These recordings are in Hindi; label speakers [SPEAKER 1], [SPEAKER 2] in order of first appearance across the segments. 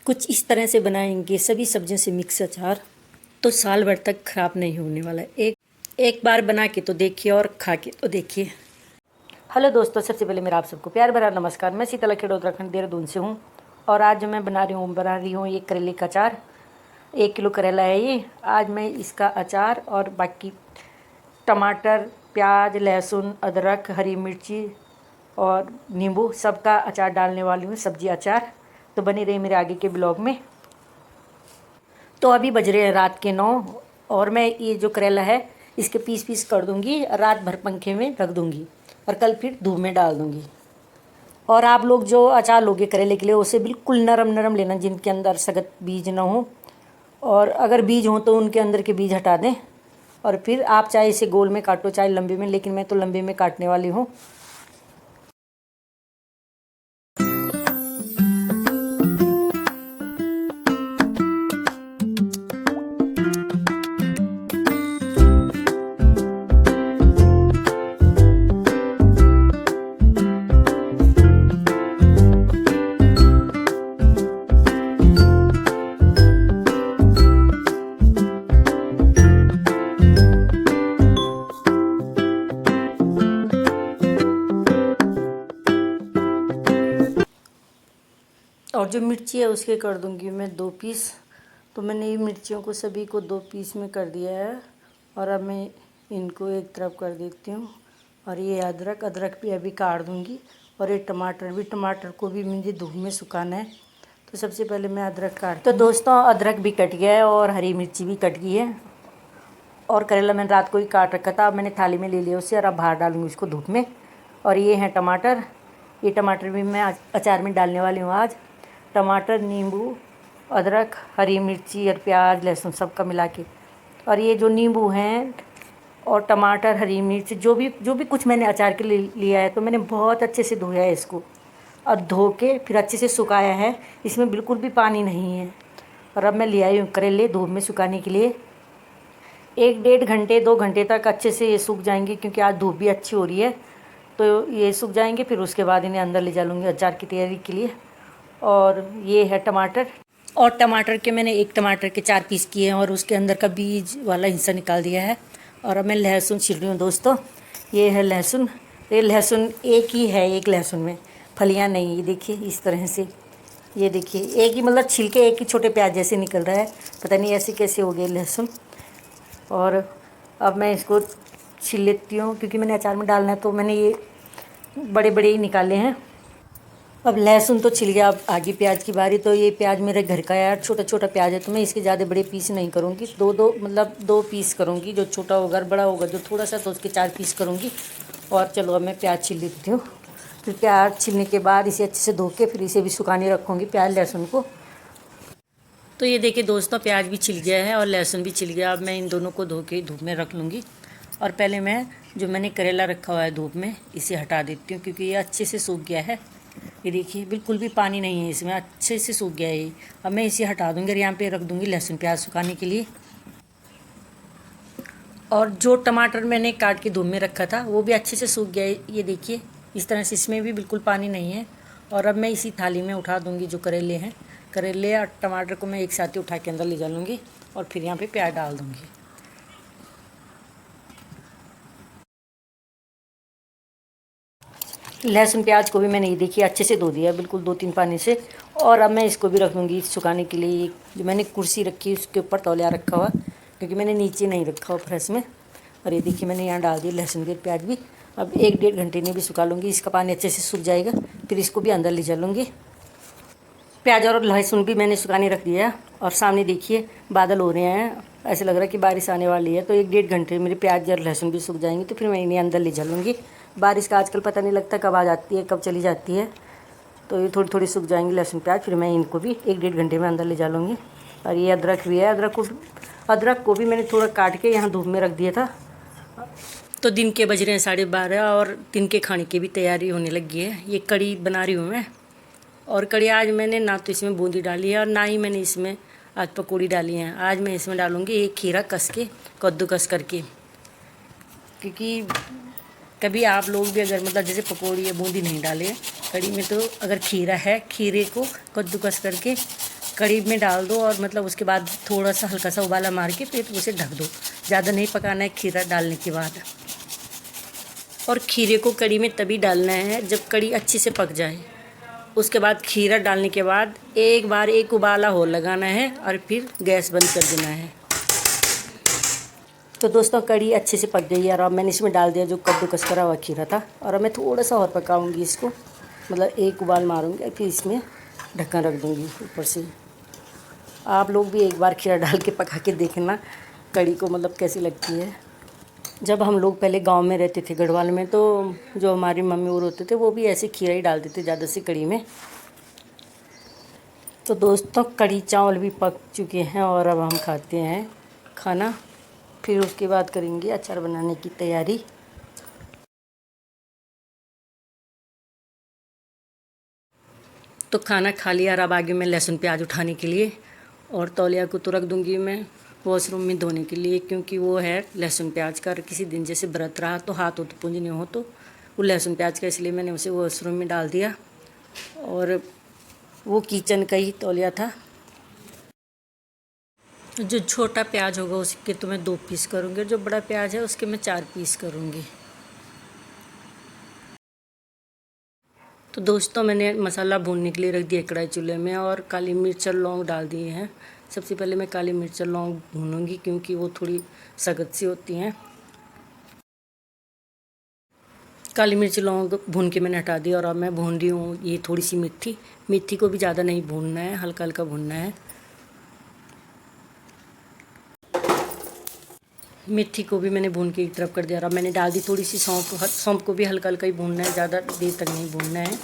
[SPEAKER 1] कुछ इस तरह से बनाएंगे सभी सब्जियों से मिक्स अचार, तो साल भर तक ख़राब नहीं होने वाला है। एक बार बना के तो देखिए और खा के तो देखिए। हेलो दोस्तों, सबसे पहले मेरा आप सबको प्यार भरा नमस्कार। मैं शीतला खेड़ उत्तराखंड देहरादून से हूँ और आज जो मैं बना रही हूँ ये करेले का अचार। 1 किलो करेला है ये। आज मैं इसका अचार और बाकी टमाटर, प्याज, लहसुन, अदरक, हरी मिर्ची और नींबू सबका अचार डालने वाली हूँ, सब्जी अचार। तो बने रही मेरे आगे के ब्लॉग में। तो अभी बज रहे हैं रात के 9 और मैं ये जो करेला है इसके पीस कर दूंगी, रात भर पंखे में रख दूंगी और कल फिर धूप में डाल दूंगी। और आप लोग जो अचार लोगे करेले के लिए उसे बिल्कुल नरम लेना, जिनके अंदर सख्त बीज ना हो, और अगर बीज हो तो उनके अंदर के बीज हटा दें। और फिर आप चाहे इसे गोल में काटो चाहे लंबे में, लेकिन मैं तो लंबे में काटने वाली हूँ। और जो मिर्ची है उसके कर दूंगी मैं 2 पीस। तो मैंने ये मिर्चियों को सभी को 2 पीस में कर दिया है और अब मैं इनको एक तरफ कर देती हूँ। और ये अदरक भी अभी काट दूंगी। और ये टमाटर को भी मुझे धूप में सुखाना है। तो सबसे पहले मैं अदरक काट, तो दोस्तों अदरक भी कट गया है और हरी मिर्ची भी कट गई है। और करेला मैंने रात को ही काट रखा था, अब मैंने थाली में ले लिया उसे और अब बाहर डालूंगी उसको धूप में। और ये हैं टमाटर, ये टमाटर भी मैं अचार में डालने वाली हूँ आज। टमाटर, नींबू, अदरक, हरी मिर्ची और प्याज, लहसुन सबका मिला के। और ये जो नींबू हैं और टमाटर, हरी मिर्च, जो भी कुछ मैंने अचार के लिए लिया है, तो मैंने बहुत अच्छे से धोया है इसको और धो के फिर अच्छे से सुखाया है। इसमें बिल्कुल भी पानी नहीं है। और अब मैं ले आई हूँ करेले धूप में सुखाने के लिए। 1-1.5 घंटे 2 घंटे तक अच्छे से ये सूख जाएंगे, क्योंकि आज धूप भी अच्छी हो रही है। तो ये सूख जाएंगे, फिर उसके बाद इन्हें अंदर ले जा लूँगी अचार की तैयारी के लिए। और ये है टमाटर, और टमाटर के मैंने एक टमाटर के 4 पीस किए हैं और उसके अंदर का बीज वाला हिस्सा निकाल दिया है। और अब मैं लहसुन छील रही हूँ दोस्तों। ये है लहसुन, ये लहसुन एक ही है, एक लहसुन में फलियाँ नहीं। ये देखिए इस तरह से, ये देखिए एक ही, मतलब छिलके एक ही छोटे प्याज जैसे निकल रहा है। पता नहीं ऐसे कैसे हो गए लहसुन। और अब मैं इसको छील लेती हूँ, क्योंकि मैंने अचार में डालना है, तो मैंने ये बड़े ही निकाले हैं। अब लहसुन तो छिल गया, अब आगे प्याज की बारी। तो ये प्याज मेरे घर का यार छोटा प्याज है, तो मैं इसके ज़्यादा बड़े पीस नहीं करूँगी। दो पीस करूँगी, जो छोटा होगा बड़ा होगा जो थोड़ा सा, तो उसके 4 पीस करूँगी। और चलो अब मैं प्याज छील लेती हूँ। फिर प्याज छीलने के बाद इसे अच्छे से धो के फिर इसे भी सुखाने रखूँगी, प्याज लहसुन को। तो ये देखिए दोस्तों, प्याज भी छिल गया है और लहसुन भी छिल गया। अब मैं इन दोनों को धो के धूप में रख लूँगी। और पहले मैं जो मैंने करेला रखा हुआ है धूप में, इसे हटा देती हूँ, क्योंकि ये अच्छे से सूख गया है। ये देखिए बिल्कुल भी पानी नहीं है इसमें, अच्छे से सूख गया है ये। अब मैं इसे हटा दूँगी और यहाँ पे रख दूँगी लहसुन प्याज सुखाने के लिए। और जो टमाटर मैंने काट के धूप में रखा था वो भी अच्छे से सूख गया है। ये देखिए इस तरह से, इसमें भी बिल्कुल पानी नहीं है। और अब मैं इसी थाली में उठा दूँगी जो करेले हैं। करेले और टमाटर को मैं एक साथ ही उठा के अंदर ले जा लूँगी और फिर यहाँ पे प्याज डाल दूँगी। लहसुन प्याज को भी मैंने ये देखिए अच्छे से धो दिया बिल्कुल 2-3 पानी से। और अब मैं इसको भी रख दूँगी सुखाने के लिए। जो मैंने कुर्सी रखी है उसके ऊपर तौलिया रखा हुआ, क्योंकि मैंने नीचे नहीं रखा हुआ फ्रेश में। और ये देखिए मैंने यहाँ डाल दिया लहसुन के प्याज भी। अब 1-1.5 घंटे में भी सुखा लूँगी, इसका पानी अच्छे से सूख जाएगा, फिर इसको भी अंदर ले जा लूँगी। प्याज और लहसुन भी मैंने सुखाने रख दिया। और सामने देखिए बादल हो रहे हैं, ऐसे लग रहा है कि बारिश आने वाली है। तो 1-1.5 घंटे मेरे प्याज और लहसुन भी सूख जाएंगे, तो फिर मैं इन्हें अंदर ले जा लूँगी। बारिश का आजकल पता नहीं लगता कब आ जाती है कब चली जाती है। तो ये थोड़ी सूख जाएंगी लहसुन प्याज, फिर मैं इनको भी 1-1.5 घंटे में अंदर ले जा लूँगी। और ये अदरक भी है, अदरक को भी मैंने थोड़ा काट के यहाँ धूप में रख दिया था। तो दिन के बज रहे हैं 12:30 और दिन के खाने की भी तैयारी होने लगी है। ये कड़ी बना रही हूँ मैं। और कड़ी आज मैंने ना तो इसमें बूंदी डाली है और ना ही मैंने इसमें आज पकौड़ी डाली है। आज मैं इसमें डालूँगी एक खीरा कस के, कद्दूकस करके। क्योंकि कभी आप लोग भी अगर मतलब जैसे पकौड़ी या बूंदी नहीं डाले कड़ी में, तो अगर खीरा है, खीरे को कद्दूकस करके कढ़ी में डाल दो और मतलब उसके बाद थोड़ा सा हल्का सा उबाला मार के फिर उसे ढक दो। ज़्यादा नहीं पकाना है खीरा डालने के बाद। और खीरे को कढ़ी में तभी डालना है जब कढ़ी अच्छे से पक जाए। उसके बाद खीरा डालने के बाद एक बार एक उबाला और लगाना है और फिर गैस बंद कर देना है। तो दोस्तों कढ़ी अच्छे से पक गई है और अब मैंने इसमें डाल दिया जो कद्दूकस करा हुआ खीरा था। और अब मैं थोड़ा सा और पकाऊंगी इसको, मतलब एक उबाल मारूंगी फिर इसमें ढक्कन रख दूंगी ऊपर से। आप लोग भी एक बार खीरा डाल के पका के देखना कढ़ी को मतलब कैसी लगती है। जब हम लोग पहले गांव में रहते थे गढ़वाल में, तो जो हमारी मम्मी और होते थे वो भी ऐसे खीरा ही डालते थे ज़्यादा से कढ़ी में। तो दोस्तों कढ़ी चावल भी पक चुके हैं और अब हम खाते हैं खाना। फिर उसके बाद करेंगे अचार बनाने की तैयारी। तो खाना खा लिया और अब आगे मैं लहसुन प्याज उठाने के लिए, और तौलिया को तो रख दूँगी मैं वॉशरूम में धोने के लिए, क्योंकि वो है लहसुन प्याज का। किसी दिन जैसे व्रत रहा तो हाथ उत पूंजने हो तो वो लहसुन प्याज का, इसलिए मैंने उसे वॉशरूम में डाल दिया। और वो किचन का ही तौलिया था। जो छोटा प्याज होगा उसके तो मैं 2 पीस करूँगी, जो बड़ा प्याज है उसके मैं 4 पीस करूँगी। तो दोस्तों मैंने मसाला भूनने के लिए रख दिया कढ़ाई चूल्हे में, और काली मिर्च और लौंग डाल दिए हैं। सबसे पहले मैं काली मिर्च और लौंग भूनूंगी क्योंकि वो थोड़ी सख्त सी होती हैं। काली मिर्च लौंग भून के मैंने हटा दिया और अब मैं भून रही हूँ ये थोड़ी सी मेथी। मेथी को भी ज़्यादा नहीं भूनना है, हल्का हल्का भूनना है। मेथी को भी मैंने भून के एक तरफ कर दिया और अब मैंने डाल दी थोड़ी सी सौंफ। सौंफ को भी हल्का हल्का ही भूनना है, ज़्यादा देर तक नहीं भूनना है।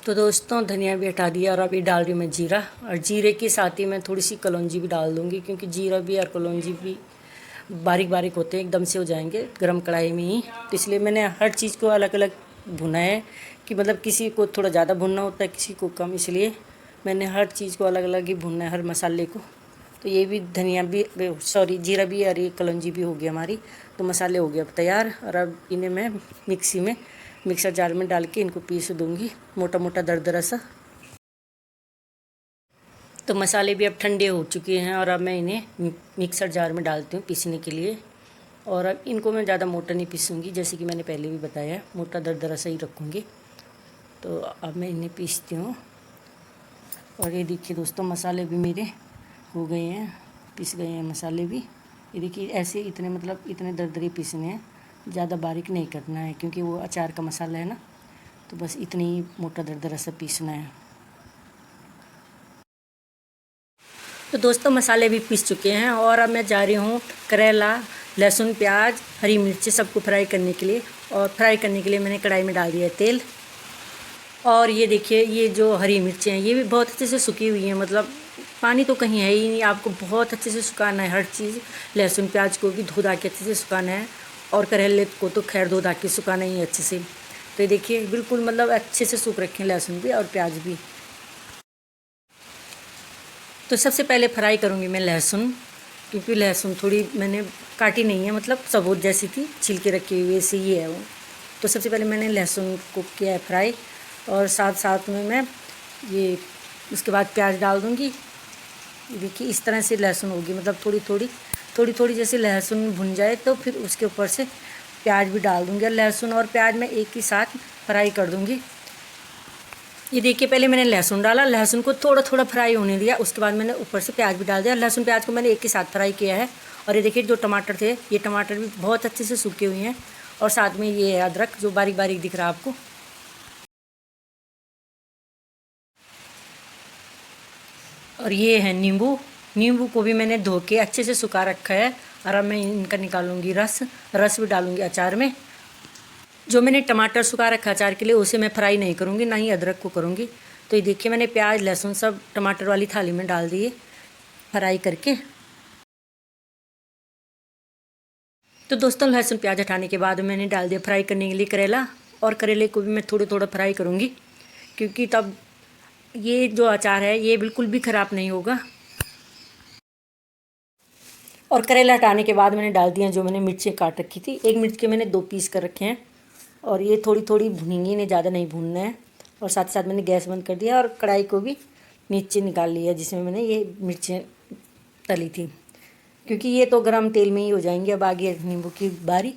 [SPEAKER 1] तो दोस्तों धनिया भी हटा दिया और अभी डाल रही हूँ मैं जीरा, और जीरे के साथ ही मैं थोड़ी सी कलौंजी भी डाल दूँगी, क्योंकि जीरा भी और कलौंजी भी बारीक बारीक होते हैं, एकदम से हो जाएंगे गरम कढ़ाई में ही। तो इसलिए मैंने हर चीज़ को अलग अलग भुना है, कि मतलब किसी को थोड़ा ज़्यादा भुनना होता है, किसी को कम, इसलिए मैंने हर चीज़ को अलग अलग ही भुनना है, हर मसाले को। तो ये भी धनिया भी, सॉरी जीरा भी और ये कलौंजी भी हो गई हमारी। तो मसाले हो गए अब तैयार, और अब इन्हें मैं मिक्सी में मिक्सर जार में डाल के इनको पीस दूँगी मोटा मोटा दरदरा सा। तो मसाले भी अब ठंडे हो चुके हैं और अब मैं इन्हें मिक्सर जार में डालती हूँ पीसने के लिए। और अब इनको मैं ज़्यादा मोटा नहीं पीसूँगी, जैसे कि मैंने पहले भी बताया, मोटा दरदरा सा ही रखूँगी। तो अब मैं इन्हें पीसती हूँ। और ये देखिए दोस्तों मसाले भी मेरे हो गए हैं, पीस गए हैं मसाले भी। ये देखिए ऐसे इतने, मतलब इतने दरदरे पीसने हैं, ज़्यादा बारीक नहीं करना है, क्योंकि वो अचार का मसाला है ना। तो बस इतनी ही मोटा दरदरा सा पीसना है। तो दोस्तों मसाले भी पीस चुके हैं और अब मैं जा रही हूँ करेला, लहसुन, प्याज, हरी मिर्ची सबको फ्राई करने के लिए। और फ्राई करने के लिए मैंने कढ़ाई में डाल दिया है तेल। और ये देखिए ये जो हरी मिर्चें हैं ये भी बहुत अच्छे से सूखी हुई हैं, मतलब पानी तो कहीं है ही नहीं। आपको बहुत अच्छे से सुखाना है हर चीज़। लहसुन प्याज को भी धो धा के अच्छे से सुखाना है, और करेले को तो खैर धो धा के सुखाना ही है अच्छे से। तो ये देखिए बिल्कुल मतलब अच्छे से सूख रखे हैं लहसुन भी और प्याज भी। तो सबसे पहले फ्राई करूँगी मैं लहसुन, क्योंकि लहसुन थोड़ी मैंने काटी नहीं है, मतलब सबूत जैसी थी, छिलके रखे हुए से ही है वो। तो सबसे पहले मैंने लहसुन को किया है फ्राई, और साथ साथ में मैं ये उसके बाद प्याज डाल दूँगी। देखिए इस तरह से लहसुन होगी, मतलब थोड़ी थोड़ी जैसे लहसुन भुन जाए तो फिर उसके ऊपर से प्याज भी डाल दूँगी। और लहसुन और प्याज मैं एक ही साथ फ्राई कर दूँगी। ये देखिए पहले मैंने लहसुन डाला, लहसुन को थोड़ा थोड़ा फ्राई होने दिया, उसके बाद मैंने ऊपर से प्याज भी डाल दिया। लहसुन प्याज को मैंने एक ही साथ फ्राई किया है। और ये देखिए जो टमाटर थे, ये टमाटर भी बहुत अच्छे से सूखे हुए हैं। और साथ में ये है अदरक जो बारीक बारीक दिख रहा है आपको। और ये है नींबू, नींबू को भी मैंने धो के अच्छे से सुखा रखा है। और अब मैं इनका निकालूंगी रस, रस भी डालूंगी अचार में। जो मैंने टमाटर सुखा रखा अचार के लिए उसे मैं फ्राई नहीं करूँगी, ना ही अदरक को करूँगी। तो ये देखिए मैंने प्याज लहसुन सब टमाटर वाली थाली में डाल दिए फ्राई करके। तो दोस्तों लहसुन प्याज हटाने के बाद मैंने डाल दिया फ्राई करने के लिए करेला, और करेले को भी मैं थोड़ा थोड़ा फ्राई करूँगी, क्योंकि तब ये जो अचार है ये बिल्कुल भी ख़राब नहीं होगा। और करेला हटाने के बाद मैंने डाल दिया जो मैंने मिर्चें काट रखी थी। एक मिर्च के मैंने 2 पीस कर रखे हैं और ये थोड़ी थोड़ी भुनेंगी, इन्हें ज़्यादा नहीं भूनना है। और साथ साथ मैंने गैस बंद कर दिया और कढ़ाई को भी नीचे निकाल लिया जिसमें मैंने ये मिर्चें तली थी, क्योंकि ये तो गर्म तेल में ही हो जाएंगे। अब आ गया नींबू की बारी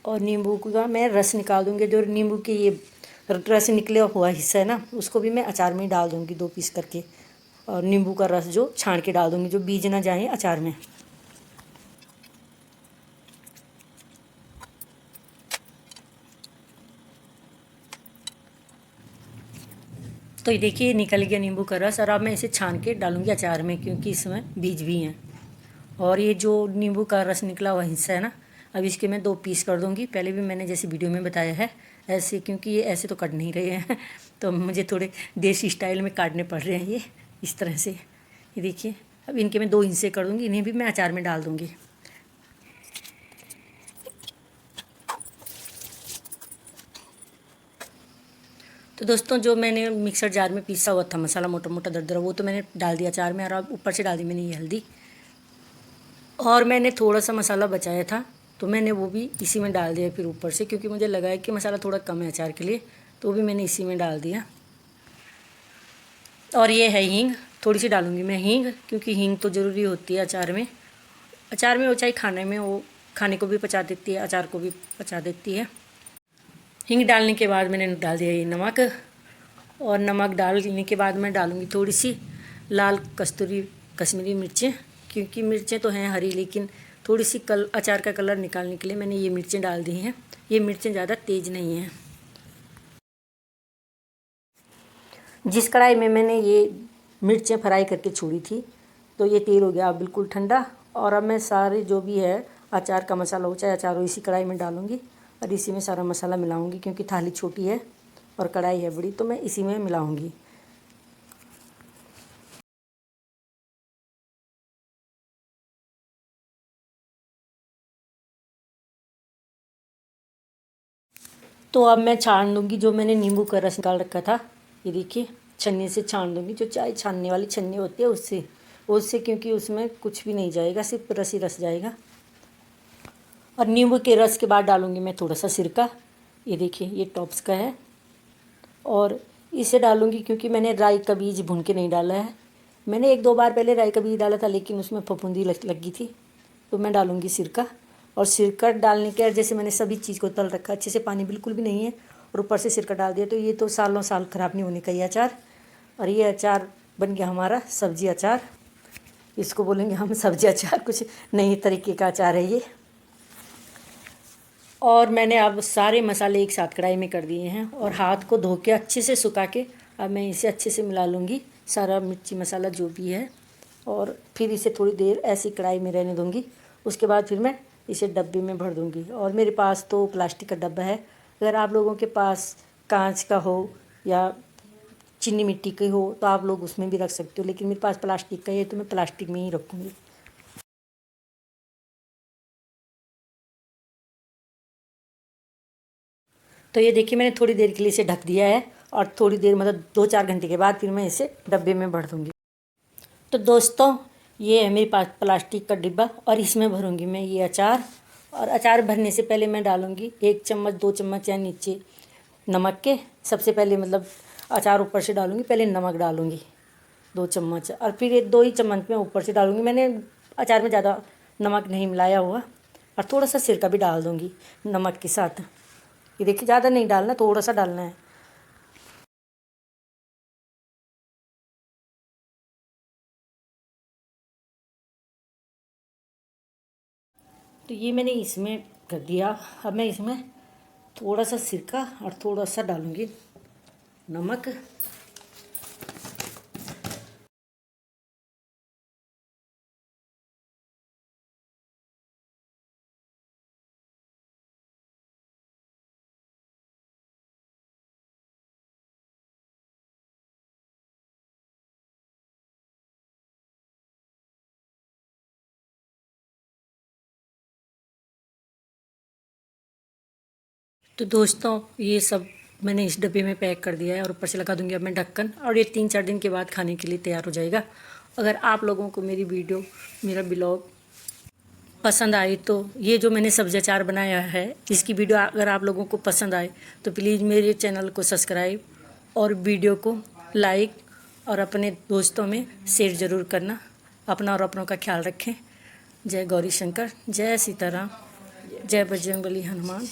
[SPEAKER 1] और नींबू का मैं रस निकाल दूँगी। जो नींबू के ये रस निकले हुआ हिस्सा है ना, उसको भी मैं अचार में ही डाल दूँगी 2 पीस करके। और नींबू का रस जो छान के डाल दूँगी, जो बीज ना जाए अचार में। तो ये देखिए निकल गया नींबू का रस। और अब मैं इसे छान के डालूँगी अचार में, क्योंकि इसमें बीज भी हैं। और ये जो नींबू का रस निकला हुआ हिस्सा है ना, अब इसके मैं 2 पीस कर दूँगी। पहले भी मैंने जैसे वीडियो में बताया है ऐसे, क्योंकि ये ऐसे तो कट नहीं रहे हैं तो मुझे थोड़े देसी स्टाइल में काटने पड़ रहे हैं ये इस तरह से। ये देखिए अब इनके मैं 2 हिस्से कर दूँगी, इन्हें भी मैं अचार में डाल दूँगी। तो दोस्तों जो मैंने मिक्सर जार में पीसा हुआ था मसाला मोटा मोटा दरदरा, वो तो मैंने डाल दिया अचार में। और अब ऊपर से डाल दी मैंने ये हल्दी। और मैंने थोड़ा सा मसाला बचाया था तो मैंने वो भी इसी में डाल दिया फिर ऊपर से, क्योंकि मुझे लगा है कि मसाला थोड़ा कम है अचार के लिए, तो वो भी मैंने इसी में डाल दिया। और ये है हींग, थोड़ी सी डालूँगी मैं हींग, क्योंकि हींग तो ज़रूरी होती है अचार में। अचार में वो चाहे खाने में, वो खाने को भी पचा देती है, अचार को भी पचा देती है। हींग डालने के बाद मैंने डाल दिया ये नमक। और नमक डालने के बाद मैं डालूँगी थोड़ी सी लाल कश्मीरी मिर्चें, क्योंकि मिर्चें तो हैं हरी, लेकिन थोड़ी सी अचार का कलर निकालने के लिए मैंने ये मिर्चें डाल दी हैं। ये मिर्चें ज़्यादा तेज़ नहीं हैं। जिस कढ़ाई में मैंने ये मिर्चें फ्राई करके छोड़ी थी, तो ये तेल हो गया बिल्कुल ठंडा। और अब मैं सारे जो भी है अचार का मसाला हो चाहे अचार हो, इसी कढ़ाई में डालूँगी और इसी में सारा मसाला मिलाऊँगी, क्योंकि थाली छोटी है और कढ़ाई है बड़ी, तो मैं इसी में मिलाऊँगी। तो अब मैं छान दूँगी जो मैंने नींबू का रस निकाल रखा था। ये देखिए छन्नी से छान दूँगी, जो चाय छानने वाली छन्नी होती है उससे, क्योंकि उसमें कुछ भी नहीं जाएगा, सिर्फ रस ही रस जाएगा। और नींबू के रस के बाद डालूँगी मैं थोड़ा सा सिरका। ये देखिए ये टॉप्स का है। और इसे डालूँगी क्योंकि मैंने राई का बीज भून के नहीं डाला है। मैंने 1-2 बार पहले राई का बीज डाला था, लेकिन उसमें फफूंदी लगी थी, तो मैं डालूँगी सिरका। और सिरका डालने के बाद जैसे मैंने सभी चीज़ को तल रखा, अच्छे से पानी बिल्कुल भी नहीं है, और ऊपर से सिरका डाल दिया, तो ये तो सालों साल ख़राब नहीं होने का ये अचार। और ये अचार बन गया हमारा सब्जी अचार। इसको बोलेंगे हम सब्जी अचार, कुछ नई तरीके का अचार है ये। और मैंने अब सारे मसाले एक साथ कढ़ाई में कर दिए हैं और हाथ को धो के अच्छे से सुखा के अब मैं इसे अच्छे से मिला लूँगी, सारा मिर्ची मसाला जो भी है। और फिर इसे थोड़ी देर ऐसी कढ़ाई में रहने दूँगी। उसके बाद फिर मैं इसे डब्बे में भर दूँगी। और मेरे पास तो प्लास्टिक का डब्बा है, अगर आप लोगों के पास कांच का हो या चीनी मिट्टी की हो तो आप लोग उसमें भी रख सकते हो, लेकिन मेरे पास प्लास्टिक का है तो मैं प्लास्टिक में ही रखूँगी। तो ये देखिए मैंने थोड़ी देर के लिए इसे ढक दिया है और थोड़ी देर मतलब 2-4 घंटे के बाद फिर मैं इसे डब्बे में भर दूँगी। तो दोस्तों ये है मेरे पास प्लास्टिक का डिब्बा और इसमें भरूँगी मैं ये अचार। और अचार भरने से पहले मैं डालूँगी 1 चम्मच 2 चम्मच या नीचे नमक के। सबसे पहले मतलब अचार ऊपर से डालूँगी, पहले नमक डालूँगी 2 चम्मच, और फिर ये 2 ही चम्मच में ऊपर से डालूँगी। मैंने अचार में ज़्यादा नमक नहीं मिलाया हुआ। और थोड़ा सा सिरका भी डाल दूँगी नमक के साथ। ये देखिए ज़्यादा नहीं डालना, थोड़ा सा डालना है। तो ये मैंने इसमें कर दिया। अब मैं इसमें थोड़ा सा सिरका और थोड़ा सा डालूँगी नमक। तो दोस्तों ये सब मैंने इस डब्बे में पैक कर दिया है और ऊपर से लगा दूंगी अब मैं ढक्कन, और ये 3-4 दिन के बाद खाने के लिए तैयार हो जाएगा। अगर आप लोगों को मेरी वीडियो, मेरा ब्लॉग पसंद आई तो ये जो मैंने सब्जी अचार बनाया है, इसकी वीडियो अगर आप लोगों को पसंद आए तो प्लीज़ मेरे चैनल को सब्सक्राइब और वीडियो को लाइक और अपने दोस्तों में शेयर ज़रूर करना। अपना और अपनों का ख्याल रखें। जय गौरी शंकर, जय सीताराम, जय बजरंगबली हनुमान।